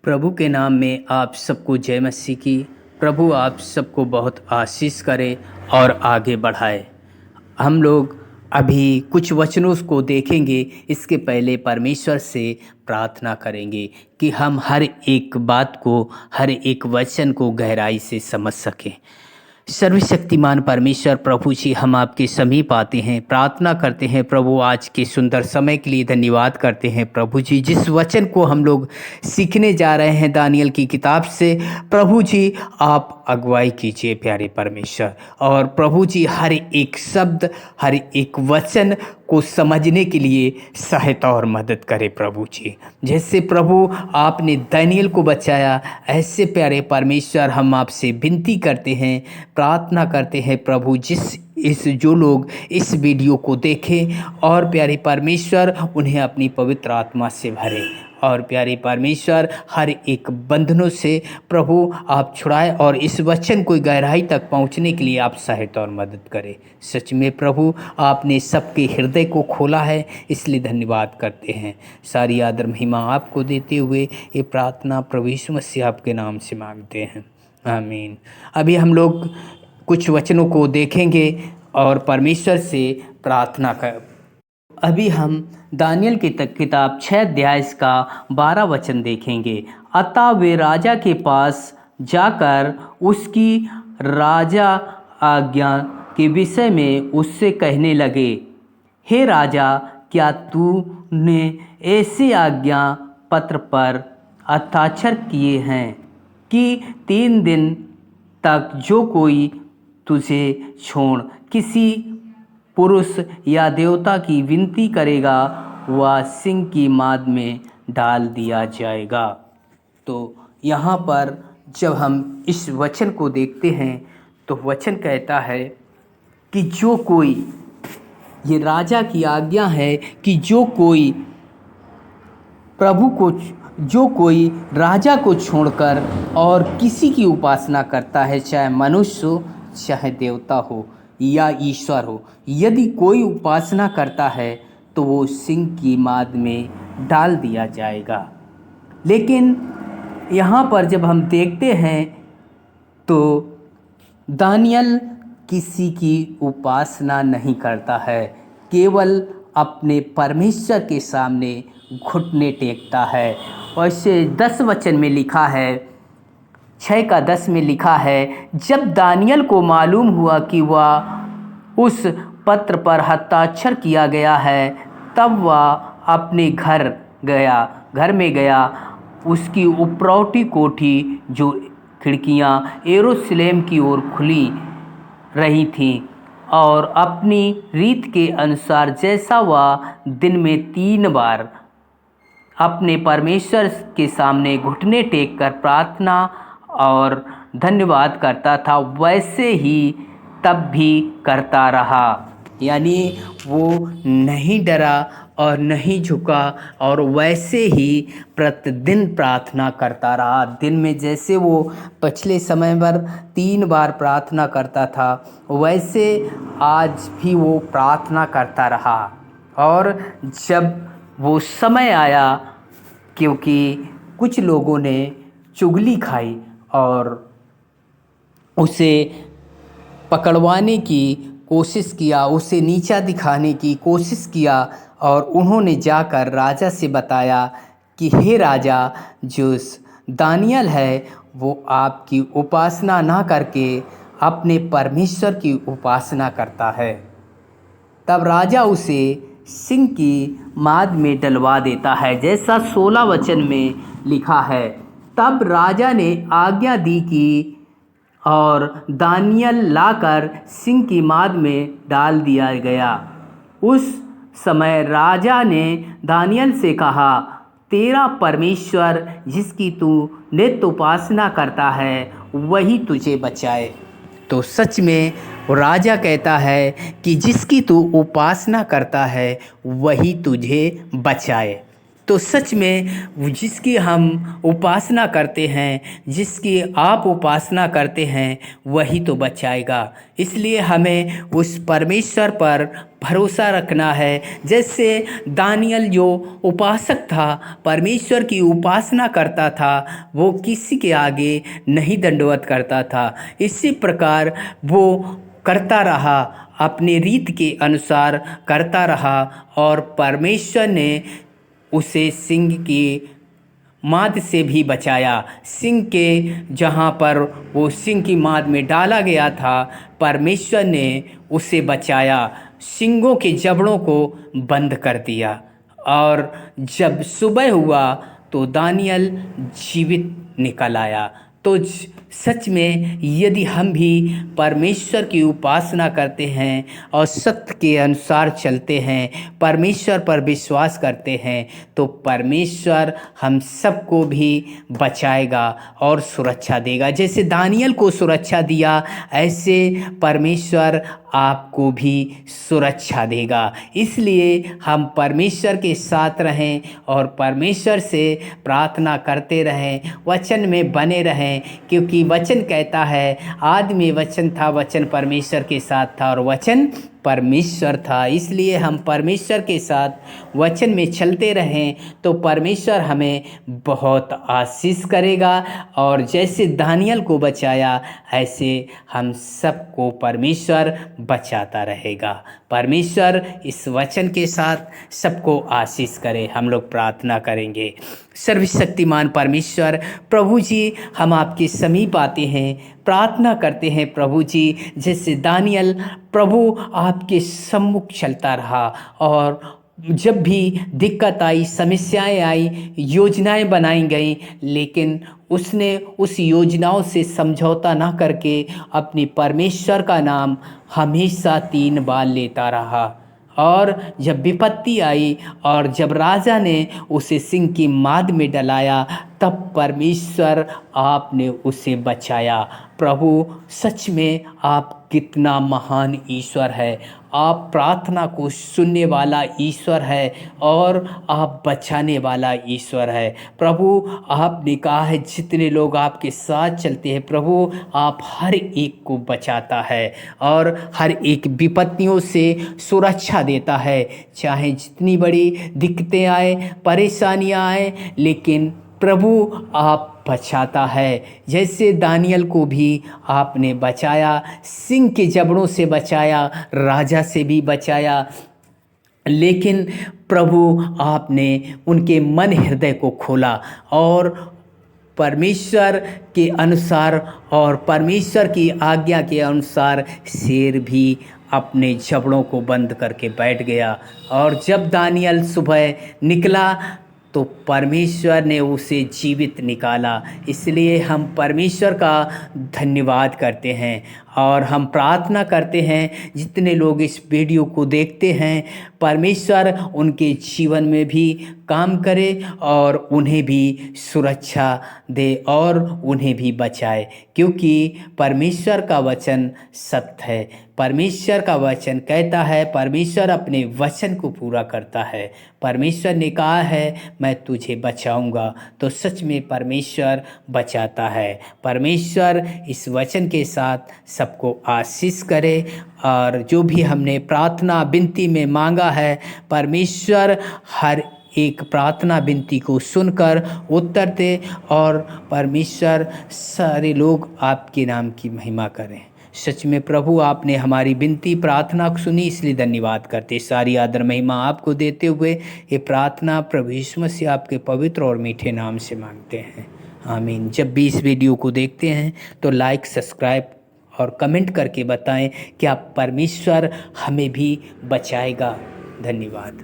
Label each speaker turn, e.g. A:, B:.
A: प्रभु के नाम में आप सबको जय मसीह की। प्रभु आप सबको बहुत आशीष करे और आगे बढ़ाए। हम लोग अभी कुछ वचनों को देखेंगे। इसके पहले परमेश्वर से प्रार्थना करेंगे कि हम हर एक बात को, हर एक वचन को गहराई से समझ सकें। सर्वशक्तिमान परमेश्वर प्रभु जी, हम आपके समीप आते हैं, प्रार्थना करते हैं प्रभु। आज के सुंदर समय के लिए धन्यवाद करते हैं प्रभु जी। जिस वचन को हम लोग सीखने जा रहे हैं दानियल की किताब से, प्रभु जी आप अगुवाई कीजिए प्यारे परमेश्वर। और प्रभु जी हर एक शब्द, हर एक वचन को समझने के लिए सहायता और मदद करे प्रभु जी। जैसे प्रभु आपने दानियल को बचाया, ऐसे प्यारे परमेश्वर हम आपसे विनती करते हैं, प्रार्थना करते हैं प्रभु, जो लोग इस वीडियो को देखें और प्यारे परमेश्वर उन्हें अपनी पवित्र आत्मा से भरे। और प्यारे परमेश्वर हर एक बंधनों से प्रभु आप छुड़ाए और इस वचन को गहराई तक पहुंचने के लिए आप सहायता और मदद करें। सच में प्रभु आपने सबके हृदय को खोला है, इसलिए धन्यवाद करते हैं। सारी आदर महिमा आपको देते हुए ये प्रार्थना प्रभु यीशु मसीह आपके नाम से मांगते हैं, आमीन। अभी हम लोग कुछ वचनों को देखेंगे और परमेश्वर से प्रार्थना कर। अभी हम दानियल की किताब 6 अध्याय का 12 वचन देखेंगे। अतः वे राजा के पास जाकर उसकी राजा आज्ञा के विषय में उससे कहने लगे, हे राजा, क्या तूने ऐसी आज्ञा पत्र पर हस्ताक्षर किए हैं कि 3 दिन तक जो कोई तुझे छोड़ किसी पुरुष या देवता की विनती करेगा वह सिंह की माद में डाल दिया जाएगा। तो यहाँ पर जब हम इस वचन को देखते हैं तो वचन कहता है कि जो कोई, ये राजा की आज्ञा है कि जो कोई राजा को छोड़कर और किसी की उपासना करता है, चाहे मनुष्य हो, चाहे देवता हो या ईश्वर हो, यदि कोई उपासना करता है तो वो सिंह की माद में डाल दिया जाएगा। लेकिन यहाँ पर जब हम देखते हैं तो दानियल किसी की उपासना नहीं करता है, केवल अपने परमेश्वर के सामने घुटने टेकता है। और इसे 10 वचन में लिखा है, 6 का 10 में लिखा है, जब दानियल को मालूम हुआ कि वह उस पत्र पर हस्ताक्षर किया गया है, तब वह अपने घर में गया। उसकी उपरौठी कोठी जो खिड़कियां यरूशलेम की ओर खुली रही थीं और अपनी रीत के अनुसार जैसा वह दिन में 3 बार अपने परमेश्वर के सामने घुटने टेक कर प्रार्थना और धन्यवाद करता था, वैसे ही तब भी करता रहा। यानी वो नहीं डरा और नहीं झुका और वैसे ही प्रतिदिन प्रार्थना करता रहा। दिन में जैसे वो पिछले समय पर 3 बार प्रार्थना करता था, वैसे आज भी वो प्रार्थना करता रहा। और जब वो समय आया, क्योंकि कुछ लोगों ने चुगली खाई और उसे पकड़वाने की कोशिश किया, उसे नीचा दिखाने की कोशिश किया, और उन्होंने जाकर राजा से बताया कि हे राजा, जो दानियल है वो आपकी उपासना ना करके अपने परमेश्वर की उपासना करता है। तब राजा उसे सिंह की माद में डलवा देता है, जैसा 16 वचन में लिखा है। तब राजा ने आज्ञा दी कि और दानियल लाकर सिंह की माद में डाल दिया गया। उस समय राजा ने दानियल से कहा, तेरा परमेश्वर जिसकी तू नित्य उपासना करता है वही तुझे बचाए। तो सच में राजा कहता है कि जिसकी तू उपासना करता है वही तुझे बचाए। तो सच में जिसकी हम उपासना करते हैं, जिसकी आप उपासना करते हैं, वही तो बचाएगा। इसलिए हमें उस परमेश्वर पर भरोसा रखना है। जैसे दानियल जो उपासक था, परमेश्वर की उपासना करता था, वो किसी के आगे नहीं दंडवत करता था। इसी प्रकार वो करता रहा, अपने रीत के अनुसार करता रहा, और परमेश्वर ने उसे सिंह की माद से भी बचाया। सिंह के जहाँ पर वो सिंह की माद में डाला गया था, परमेश्वर ने उसे बचाया, सिंहों के जबड़ों को बंद कर दिया। और जब सुबह हुआ तो दानियल जीवित निकल आया। तो सच में यदि हम भी परमेश्वर की उपासना करते हैं और सत्य के अनुसार चलते हैं, परमेश्वर पर विश्वास करते हैं, तो परमेश्वर हम सबको भी बचाएगा और सुरक्षा देगा। जैसे दानियल को सुरक्षा दिया, ऐसे परमेश्वर आपको भी सुरक्षा देगा। इसलिए हम परमेश्वर के साथ रहें और परमेश्वर से प्रार्थना करते रहें, वचन में बने रहें, क्योंकि वचन कहता है आदि में वचन था, वचन परमेश्वर के साथ था और वचन परमेश्वर था। इसलिए हम परमेश्वर के साथ वचन में चलते रहें तो परमेश्वर हमें बहुत आशीष करेगा। और जैसे दानियल को बचाया, ऐसे हम सबको परमेश्वर बचाता रहेगा। परमेश्वर इस वचन के साथ सबको आशीष करे। हम लोग प्रार्थना करेंगे। सर्वशक्तिमान परमेश्वर प्रभु जी, हम आपके समीप आते हैं, प्रार्थना करते हैं प्रभु जी। जैसे दानियल प्रभु आपके सम्मुख चलता रहा, और जब भी दिक्कत आई, समस्याएं आई, योजनाएं बनाई गई, लेकिन उसने उस योजनाओं से समझौता ना करके अपने परमेश्वर का नाम हमेशा 3 बार लेता रहा। और जब विपत्ति आई और जब राजा ने उसे सिंह की माद में डलाया, तब परमेश्वर आपने उसे बचाया। प्रभु सच में आप कितना महान ईश्वर है। आप प्रार्थना को सुनने वाला ईश्वर है और आप बचाने वाला ईश्वर है। प्रभु आपने कहा है जितने लोग आपके साथ चलते हैं, प्रभु आप हर एक को बचाता है और हर एक विपत्तियों से सुरक्षा देता है। चाहे जितनी बड़ी दिक्कतें आए, परेशानियां आए, लेकिन प्रभु आप बचाता है। जैसे दानियल को भी आपने बचाया, सिंह के जबड़ों से बचाया, राजा से भी बचाया, लेकिन प्रभु आपने उनके मन हृदय को खोला और परमेश्वर के अनुसार और परमेश्वर की आज्ञा के अनुसार शेर भी अपने जबड़ों को बंद करके बैठ गया। और जब दानियल सुबह निकला तो परमेश्वर ने उसे जीवित निकाला। इसलिए हम परमेश्वर का धन्यवाद करते हैं और हम प्रार्थना करते हैं जितने लोग इस वीडियो को देखते हैं, परमेश्वर उनके जीवन में भी काम करे और उन्हें भी सुरक्षा दे और उन्हें भी बचाए, क्योंकि परमेश्वर का वचन सत्य है। परमेश्वर का वचन कहता है, परमेश्वर अपने वचन को पूरा करता है। परमेश्वर ने कहा है मैं तुझे बचाऊंगा, तो सच में परमेश्वर बचाता है। परमेश्वर इस वचन के साथ सबको आशीष करे। और जो भी हमने प्रार्थना विनती में मांगा है, परमेश्वर हर एक प्रार्थना विनती को सुनकर उत्तर दे और परमेश्वर सारे लोग आपके नाम की महिमा करें। सच में प्रभु आपने हमारी विनती प्रार्थना को सुनी, इसलिए धन्यवाद करते। सारी आदर महिमा आपको देते हुए ये प्रार्थना प्रभु यीशु मसीह आपके पवित्र और मीठे नाम से मांगते हैं, आमीन। जब भी इस वीडियो को देखते हैं तो लाइक, सब्सक्राइब और कमेंट करके बताएं कि आप परमेश्वर हमें भी बचाएगा। धन्यवाद।